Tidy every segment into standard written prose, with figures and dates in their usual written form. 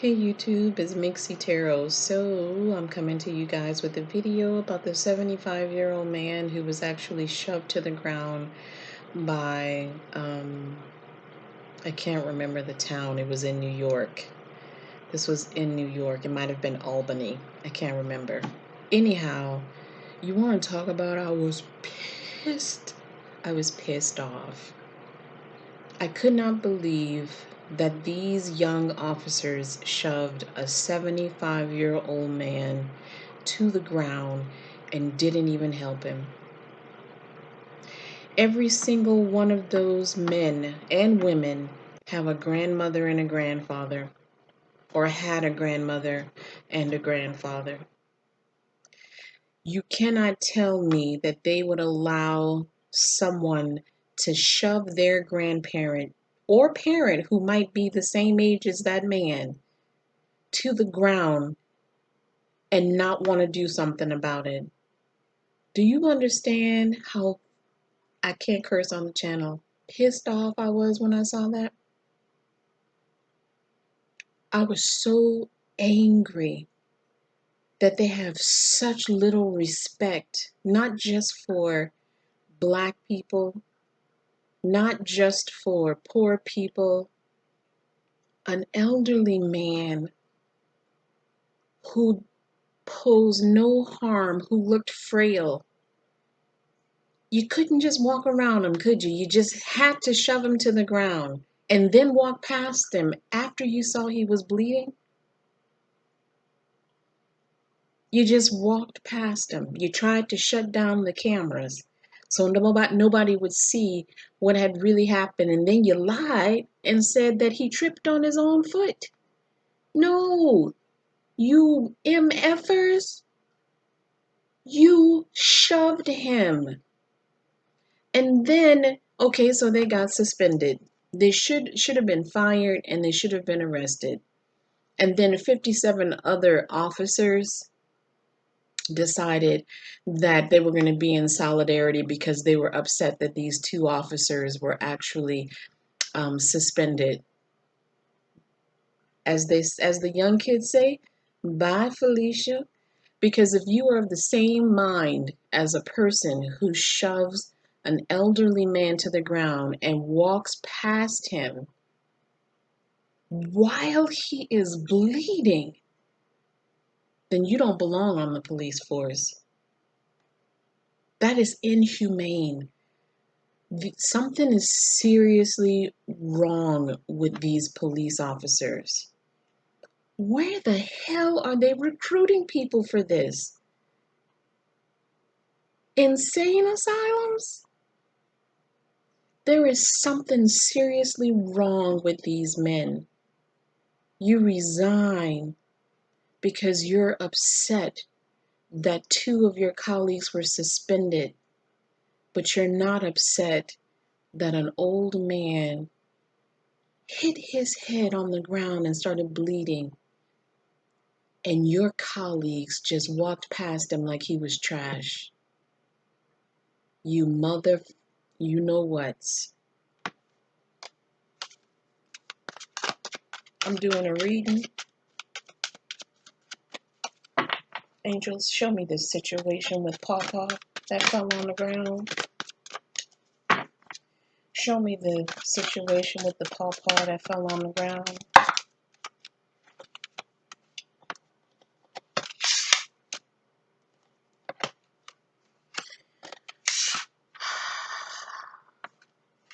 Hey YouTube, it's Mixie Tarot. So I'm coming to you guys with a video about the 75-year-old man who was actually shoved to the ground by, I can't remember the town. It was in New York. This was in New York. It might have been Albany. I can't remember. Anyhow, you want to talk about I was pissed. I was pissed off. I could not believe that these young officers shoved a 75-year-old man to the ground and didn't even help him. Every single one of those men and women have a grandmother and a grandfather, or had a grandmother and a grandfather. You cannot tell me that they would allow someone to shove their grandparent or parent who might be the same age as that man to the ground and not want to do something about it. Do you understand how, I can't curse on the channel, pissed off I was when I saw that? I was so angry that they have such little respect, not just for Black people, not just for poor people, an elderly man who posed no harm, who looked frail. You couldn't just walk around him, could you? You just had to shove him to the ground and then walk past him after you saw he was bleeding. You just walked past him. You tried to shut down the cameras so nobody would see what had really happened. And then you lied and said that he tripped on his own foot. No, you MFers, you shoved him. And then, okay, so they got suspended. They should have been fired and they should have been arrested. And then 57 other officers decided that they were going to be in solidarity because they were upset that these two officers were actually suspended. As the young kids say, bye Felicia. Because if you are of the same mind as a person who shoves an elderly man to the ground and walks past him while he is bleeding, then you don't belong on the police force. That is inhumane. Something is seriously wrong with these police officers. Where the hell are they recruiting people for this? Insane asylums? There is something seriously wrong with these men. You resign because you're upset that two of your colleagues were suspended, but you're not upset that an old man hit his head on the ground and started bleeding, and your colleagues just walked past him like he was trash. You mother, you know what? I'm doing a reading. Angels, show me this situation with Pawpaw that fell on the ground. Show me the situation with the pawpaw that fell on the ground.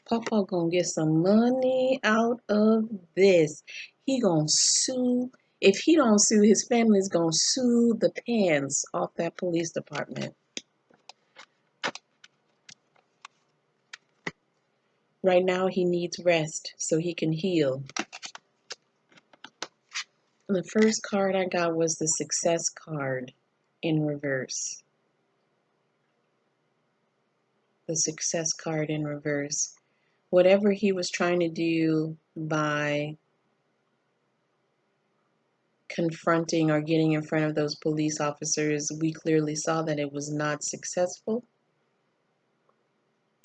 Pawpaw gonna get some money out of this. He gonna sue. If he don't sue, his family's gonna sue the pants off that police department. Right now he needs rest so he can heal. And the first card I got was the success card in reverse. The success card in reverse. Whatever he was trying to do by confronting or getting in front of those police officers, we clearly saw that it was not successful.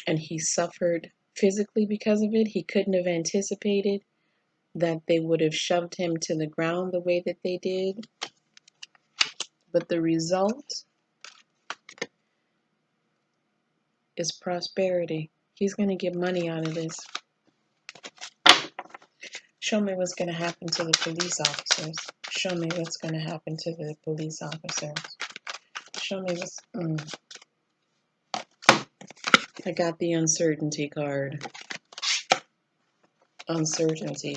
And he suffered physically because of it. He couldn't have anticipated that they would have shoved him to the ground the way that they did. But the result is prosperity. He's going to get money out of this. Show me what's going to happen to the police officers. Show me what's going to happen to the police officers. Show me what's... I got the uncertainty card. Uncertainty.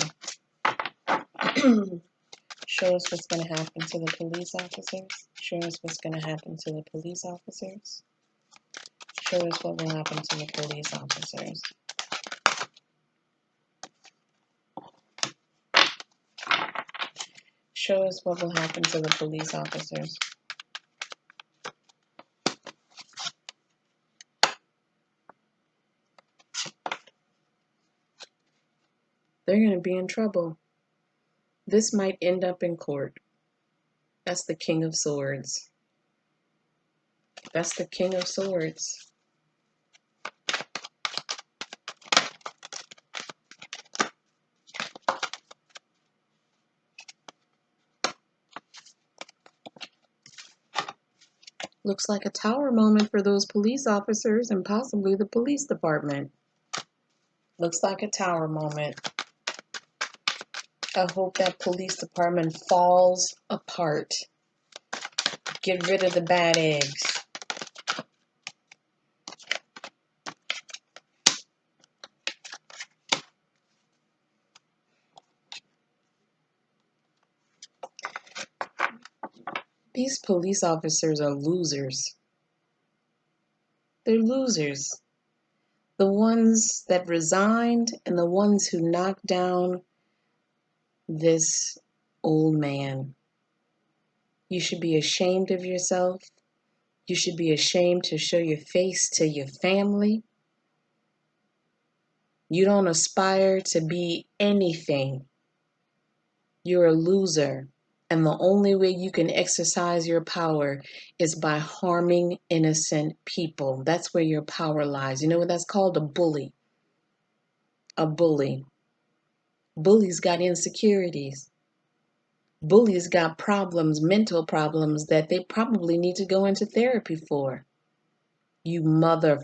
Show us what's going to happen to the police officers. Show us what's going to happen to the police officers. Show us what will happen to the police officers. Show us what will happen to the police officers. They're going to be in trouble. This might end up in court. That's the King of Swords. That's the King of Swords. Looks like a tower moment for those police officers and possibly the police department. Looks like a tower moment. I hope that police department falls apart. Get rid of the bad eggs. These police officers are losers. They're losers. The ones that resigned and the ones who knocked down this old man. You should be ashamed of yourself. You should be ashamed to show your face to your family. You don't aspire to be anything. You're a loser. And the only way you can exercise your power is by harming innocent people. That's where your power lies. You know what that's called? A bully. A bully. Bullies got insecurities. Bullies got problems, mental problems that they probably need to go into therapy for. You mother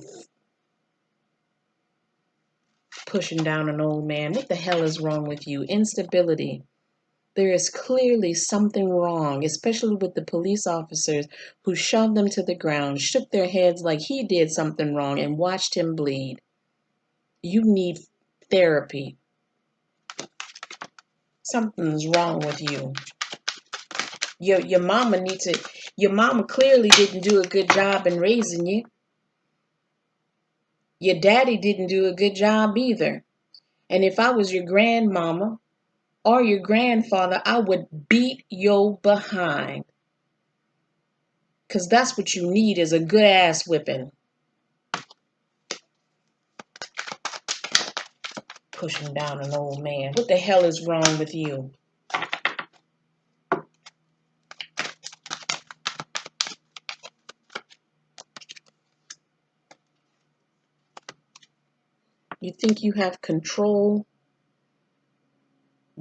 pushing down an old man. What the hell is wrong with you? Instability. There is clearly something wrong, especially with the police officers who shoved him to the ground, shook their heads like he did something wrong, and watched him bleed. You need therapy. Something's wrong with you. Your mama clearly didn't do a good job in raising you. Your daddy didn't do a good job either. And if I was your grandmama or your grandfather, I would beat your behind. Because that's what you need is a good ass whipping. Pushing down an old man. What the hell is wrong with you? You think you have control,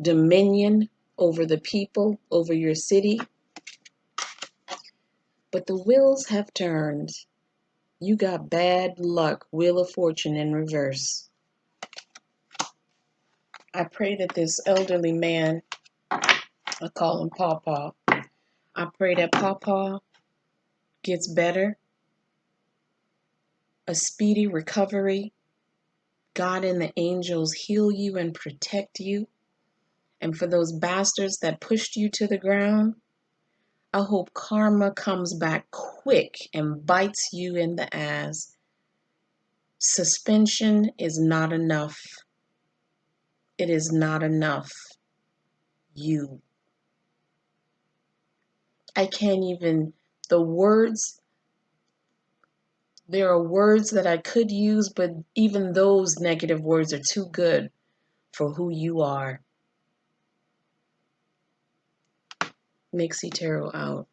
dominion over the people, over your city? But the wheels have turned. You got bad luck, Wheel of Fortune in reverse. I pray that this elderly man, I call him Pawpaw, I pray that Pawpaw gets better, a speedy recovery. God and the angels heal you and protect you. And for those bastards that pushed you to the ground, I hope karma comes back quick and bites you in the ass. Suspension is not enough. It is not enough. You. I can't even, the words, there are words that I could use, but even those negative words are too good for who you are. Mixie Tarot out.